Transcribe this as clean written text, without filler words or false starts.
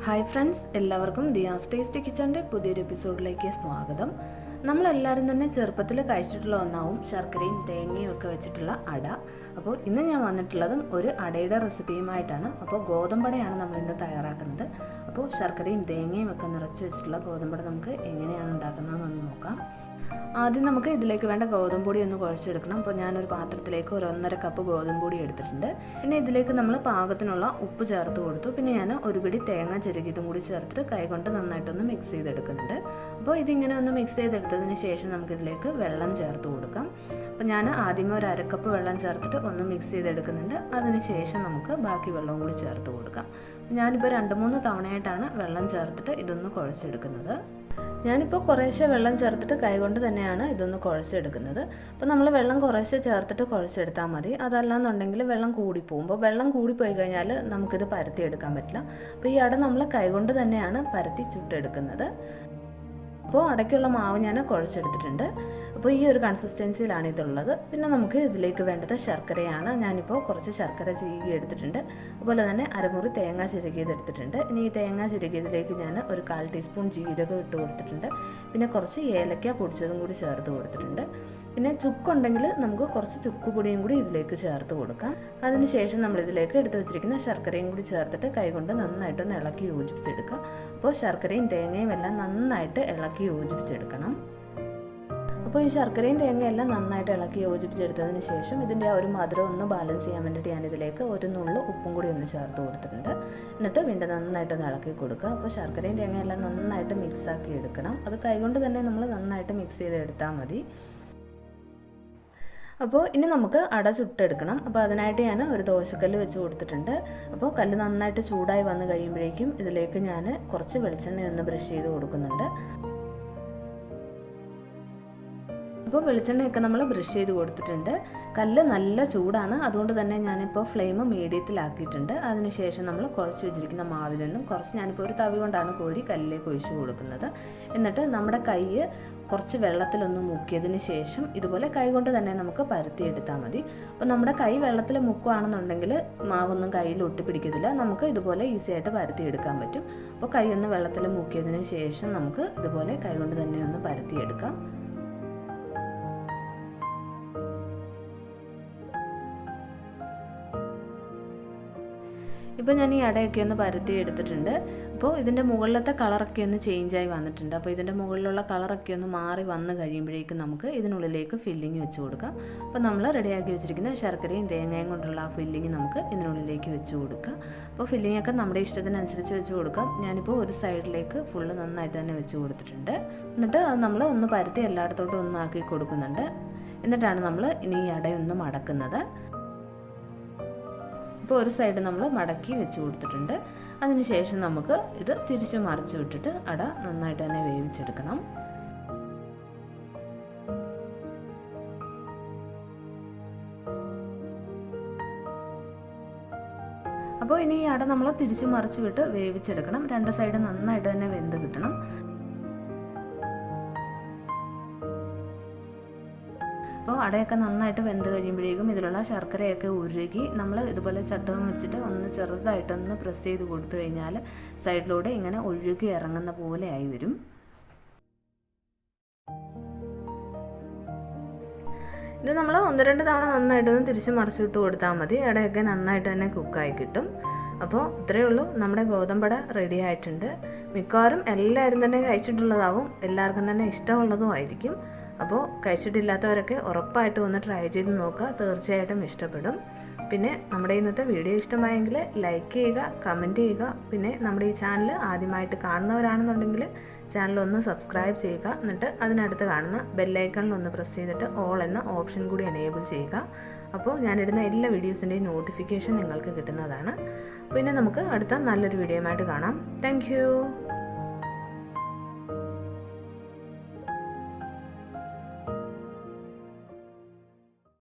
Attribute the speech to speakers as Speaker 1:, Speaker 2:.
Speaker 1: Hi friends, എല്ലാവർക്കും Diaz tasty കിച്ചൻ്റെ പുതിയൊരു എപ്പിസോഡിലേക്ക് സ്വാഗതം. നമ്മളെല്ലാവരും തന്നെ ചെറുപ്പത്തിൽ കഴിച്ചിട്ടുള്ള ഒന്നാവും ശർക്കരയും തേങ്ങയും ഒക്കെ വെച്ചിട്ടുള്ള അട. അപ്പോൾ ഇന്ന് ഞാൻ വന്നിട്ടുള്ളതും ഒരു അടയുടെ റെസിപ്പിയുമായിട്ടാണ്. അപ്പോൾ ഗോതമ്പടയാണ് നമ്മളിന്ന് തയ്യാറാക്കുന്നത്. അപ്പോൾ ശർക്കരയും തേങ്ങയും ഒക്കെ നിറച്ച് വെച്ചിട്ടുള്ള ഗോതമ്പട നമുക്ക് എങ്ങനെയാണ് ഉണ്ടാക്കുന്നതെന്ന് നോക്കാം. ആദ്യം നമുക്ക് ഇതിലേക്ക് വേണ്ട ഗോതമ്പ് പൊടി ഒന്ന് കുഴച്ചെടുക്കണം. അപ്പോൾ ഞാനൊരു പാത്രത്തിലേക്ക് ഒരു 1.5 കപ്പ് ഗോതമ്പ് പൊടി എടുത്തിട്ടുണ്ട്. പിന്നെ ഇതിലേക്ക് നമ്മൾ പാകത്തിനുള്ള ഉപ്പ് ചേർത്ത് കൊടുത്തു. പിന്നെ ഞാൻ ഒരു പിടി തേങ്ങ ചിരകിയതും കൂടി ചേർത്തിട്ട് കൈകൊണ്ട് നന്നായിട്ടൊന്ന് മിക്സ് ചെയ്തെടുക്കുന്നുണ്ട്. അപ്പോൾ ഇതിങ്ങനെ ഒന്ന് മിക്സ് ചെയ്തെടുത്തതിന് ശേഷം നമുക്കിതിലേക്ക് വെള്ളം ചേർത്ത് കൊടുക്കാം. അപ്പോൾ ഞാൻ ആദ്യമേ ഒരു 1/2 കപ്പ് വെള്ളം ചേർത്തിട്ട് ഒന്ന് മിക്സ് ചെയ്തെടുക്കുന്നുണ്ട്. അതിന് ശേഷം നമുക്ക് ബാക്കി വെള്ളവും കൂടി ചേർത്ത് കൊടുക്കാം. ഞാനിപ്പോൾ 2-3 തവണയായിട്ടാണ് വെള്ളം ചേർത്തിട്ട് ഇതൊന്ന് കുഴച്ചെടുക്കുന്നത്. ഞാനിപ്പോൾ കുറേശ്ശെ വെള്ളം ചേർത്തിട്ട് കൈകൊണ്ട് തന്നെയാണ് ഇതൊന്ന് കുഴച്ചെടുക്കുന്നത്. അപ്പോൾ നമ്മൾ വെള്ളം കുറേശ്ശെ ചേർത്തിട്ട് കുഴച്ചെടുത്താൽ മതി. അതല്ലാന്നുണ്ടെങ്കിൽ വെള്ളം കൂടിപ്പോകുമ്പോൾ വെള്ളം കൂടിപ്പോയി കഴിഞ്ഞാൽ നമുക്കിത് പരത്തിയെടുക്കാൻ പറ്റില്ല. അപ്പോൾ ഈ അട നമ്മൾ കൈകൊണ്ട് തന്നെയാണ് പരത്തി ചുട്ടെടുക്കുന്നത്. അപ്പോൾ അടയ്ക്കുള്ള മാവ് ഞാൻ കുഴച്ചെടുത്തിട്ടുണ്ട്. അപ്പോൾ ഈ ഒരു കൺസിസ്റ്റൻസിയിലാണ് ഇതുള്ളത്. പിന്നെ നമുക്ക് ഇതിലേക്ക് വേണ്ടത് ശർക്കരയാണ്. ഞാനിപ്പോൾ കുറച്ച് ശർക്കര ചിരകി എടുത്തിട്ടുണ്ട്. അതുപോലെ തന്നെ അരമുറി തേങ്ങ ചിരകിയത് എടുത്തിട്ടുണ്ട്. ഇനി ഈ തേങ്ങ ചിരകിയതിലേക്ക് ഞാൻ ഒരു 1/4 ടീസ്പൂൺ ജീരകം ഇട്ട് കൊടുത്തിട്ടുണ്ട്. പിന്നെ കുറച്ച് ഏലക്ക പൊടിച്ചതും കൂടി ചേർത്ത് കൊടുത്തിട്ടുണ്ട്. പിന്നെ ചുക്കുണ്ടെങ്കിൽ നമുക്ക് കുറച്ച് ചുക്ക് പൊടിയും കൂടി ഇതിലേക്ക് ചേർത്ത് കൊടുക്കാം. അതിനുശേഷം നമ്മളിതിലേക്ക് എടുത്ത് വെച്ചിരിക്കുന്ന ശർക്കരയും കൂടി ചേർത്തിട്ട് കൈകൊണ്ട് നന്നായിട്ടൊന്ന് ഇളക്കി യോജിപ്പിച്ചെടുക്കുക. അപ്പോൾ ശർക്കരയും തേങ്ങയും എല്ലാം നന്നായിട്ട് ഇളക്കി യോജിപ്പിച്ചെടുക്കണം. അപ്പോൾ ഈ ശർക്കരയും തേങ്ങയും എല്ലാം നന്നായിട്ട് ഇളക്കി യോജിപ്പിച്ചെടുത്തതിന് ശേഷം ഇതിൻ്റെ ആ ഒരു മധുരം ഒന്ന് ബാലൻസ് ചെയ്യാൻ വേണ്ടിയിട്ട് ഞാനിതിലേക്ക് ഒരു നുള്ളു ഉപ്പും കൂടി ഒന്ന് ചേർത്ത് കൊടുത്തിട്ടുണ്ട്. എന്നിട്ട് വീണ്ടും നന്നായിട്ടൊന്ന് ഇളക്കി കൊടുക്കുക. അപ്പോൾ ശർക്കരയും തേങ്ങയും എല്ലാം നന്നായിട്ട് മിക്സാക്കി എടുക്കണം. അത് കൈകൊണ്ട് തന്നെ നമ്മൾ നന്നായിട്ട് മിക്സ് ചെയ്തെടുത്താൽ മതി. അപ്പോൾ ഇനി നമുക്ക് അട ചുട്ടെടുക്കണം. അപ്പോൾ അതിനായിട്ട് ഞാൻ ഒരു ദോശക്കല്ല് വെച്ച് കൊടുത്തിട്ടുണ്ട്. അപ്പോൾ കല്ല് നന്നായിട്ട് ചൂടായി വന്നു കഴിയുമ്പോഴേക്കും ഇതിലേക്ക് ഞാൻ കുറച്ച് വെളിച്ചെണ്ണ ഒന്ന് ബ്രഷ് ചെയ്ത് കൊടുക്കുന്നുണ്ട്. അപ്പോൾ വെളിച്ചെണ്ണയൊക്കെ നമ്മൾ ബ്രഷ് ചെയ്ത് കൊടുത്തിട്ടുണ്ട്. കല്ല് നല്ല ചൂടാണ്, അതുകൊണ്ട് തന്നെ ഞാനിപ്പോൾ ഫ്ലെയിം മീഡിയത്തിലാക്കിയിട്ടുണ്ട്. അതിനുശേഷം നമ്മൾ കുഴച്ച് വെച്ചിരിക്കുന്ന മാവിൽ നിന്നും കുറച്ച് ഞാനിപ്പോൾ ഒരു തവി കൊണ്ടാണ് കോരി കല്ലിലേക്ക് ഒഴിച്ച് കൊടുക്കുന്നത്. എന്നിട്ട് നമ്മുടെ കൈ കുറച്ച് വെള്ളത്തിലൊന്ന് മുക്കിയതിന് ശേഷം ഇതുപോലെ കൈ കൊണ്ട് തന്നെ നമുക്ക് പരത്തിയെടുത്താൽ മതി. അപ്പോൾ നമ്മുടെ കൈ വെള്ളത്തിൽ മുക്കുകയാണെന്നുണ്ടെങ്കിൽ മാവൊന്നും കയ്യിൽ ഒട്ടിപ്പിടിക്കത്തില്ല. നമുക്ക് ഇതുപോലെ ഈസി ആയിട്ട് പരത്തിയെടുക്കാൻ പറ്റും. അപ്പോൾ കൈ ഒന്ന് വെള്ളത്തിൽ മുക്കിയതിന് ശേഷം നമുക്ക് ഇതുപോലെ കൈ കൊണ്ട് തന്നെ ഒന്ന് പരത്തിയെടുക്കാം. ഇപ്പോൾ ഞാൻ ഈ അടയൊക്കെ ഒന്ന് പരത്തി എടുത്തിട്ടുണ്ട്. അപ്പോൾ ഇതിൻ്റെ മുകളിലത്തെ കളറൊക്കെ ഒന്ന് ചേഞ്ചായി വന്നിട്ടുണ്ട്. അപ്പോൾ ഇതിൻ്റെ മുകളിലുള്ള കളറൊക്കെ ഒന്ന് മാറി വന്ന് കഴിയുമ്പോഴേക്കും നമുക്ക് ഇതിനുള്ളിലേക്ക് ഫില്ലിങ് വെച്ച് കൊടുക്കാം. അപ്പോൾ നമ്മൾ റെഡിയാക്കി വെച്ചിരിക്കുന്ന ശർക്കരയും തേങ്ങയും കൊണ്ടുള്ള ആ ഫില്ലിങ് നമുക്ക് ഇതിനുള്ളിലേക്ക് വെച്ച് കൊടുക്കാം. അപ്പോൾ ഫില്ലിങ്ങൊക്കെ നമ്മുടെ ഇഷ്ടത്തിനനുസരിച്ച് വെച്ച് കൊടുക്കാം. ഞാനിപ്പോൾ ഒരു സൈഡിലേക്ക് ഫുള്ള് നന്നായിട്ട് തന്നെ വെച്ച് കൊടുത്തിട്ടുണ്ട്. എന്നിട്ട് അത് നമ്മൾ ഒന്ന് പരത്തി എല്ലായിടത്തോട്ടും ഒന്നാക്കി കൊടുക്കുന്നുണ്ട്. എന്നിട്ടാണ് നമ്മൾ ഇനി ഈ അടയൊന്ന് മടക്കുന്നത്. ഇപ്പോൾ ഒരു സൈഡ് നമ്മൾ മടക്കി വെച്ച് കൊടുത്തിട്ടുണ്ട്. അതിനുശേഷം നമുക്ക് ഇത് തിരിച്ച് മറിച്ച് വിട്ടിട്ട് അട നന്നായിട്ട് തന്നെ വേവിച്ചെടുക്കണം. അപ്പോൾ ഇനി ഈ അട നമ്മൾ തിരിച്ച് മറിച്ച് വിട്ട് വേവിച്ചെടുക്കണം. 2 സൈഡ് നന്നായിട്ട് തന്നെ വെന്ത് കിട്ടണം. അപ്പോൾ അടയൊക്കെ നന്നായിട്ട് വെന്ത് കഴിയുമ്പോഴേക്കും ഇതിലുള്ള ശർക്കരയൊക്കെ ഉരുകി നമ്മൾ ഇതുപോലെ ചട്ടകം വെച്ചിട്ട് ഒന്ന് ചെറുതായിട്ടൊന്ന് പ്രസ് ചെയ്ത് കൊടുത്തു കഴിഞ്ഞാൽ സൈഡിലൂടെ ഇങ്ങനെ ഒഴുകി ഇറങ്ങുന്ന പോലെ ആയി വരും. ഇത് നമ്മൾ 1-2 തവണ നന്നായിട്ടൊന്ന് തിരിച്ച് മറിച്ചിട്ട് കൊടുത്താൽ മതി. അടയൊക്കെ നന്നായിട്ട് തന്നെ കുക്കായി കിട്ടും. അപ്പോൾ ഇത്രയേ ഉള്ളൂ, നമ്മുടെ ഗോതമ്പട റെഡി ആയിട്ടുണ്ട്. മിക്കവാറും എല്ലാവരും തന്നെ കഴിച്ചിട്ടുള്ളതാവും, എല്ലാവർക്കും തന്നെ ഇഷ്ടമുള്ളതും ആയിരിക്കും. അപ്പോൾ കഴിച്ചിട്ടില്ലാത്തവരൊക്കെ ഉറപ്പായിട്ടും ഒന്ന് ട്രൈ ചെയ്ത് നോക്കുക, തീർച്ചയായിട്ടും ഇഷ്ടപ്പെടും. പിന്നെ നമ്മുടെ ഇന്നത്തെ വീഡിയോ ഇഷ്ടമായെങ്കിൽ ലൈക്ക് ചെയ്യുക, കമൻറ്റ് ചെയ്യുക. പിന്നെ നമ്മുടെ ഈ ചാനൽ ആദ്യമായിട്ട് കാണുന്നവരാണെന്നുണ്ടെങ്കിൽ ചാനൽ ഒന്ന് സബ്സ്ക്രൈബ് ചെയ്യുക. എന്നിട്ട് അതിനടുത്ത് കാണുന്ന ബെല്ലൈക്കണിൽ ഒന്ന് പ്രസ് ചെയ്തിട്ട് ഓൾ എന്ന ഓപ്ഷൻ കൂടി എനേബിൾ ചെയ്യുക. അപ്പോൾ ഞാനിടുന്ന എല്ലാ വീഡിയോസിൻ്റെയും നോട്ടിഫിക്കേഷൻ നിങ്ങൾക്ക് കിട്ടുന്നതാണ്. പിന്നെ നമുക്ക് അടുത്ത നല്ലൊരു വീഡിയോയുമായിട്ട് കാണാം. താങ്ക്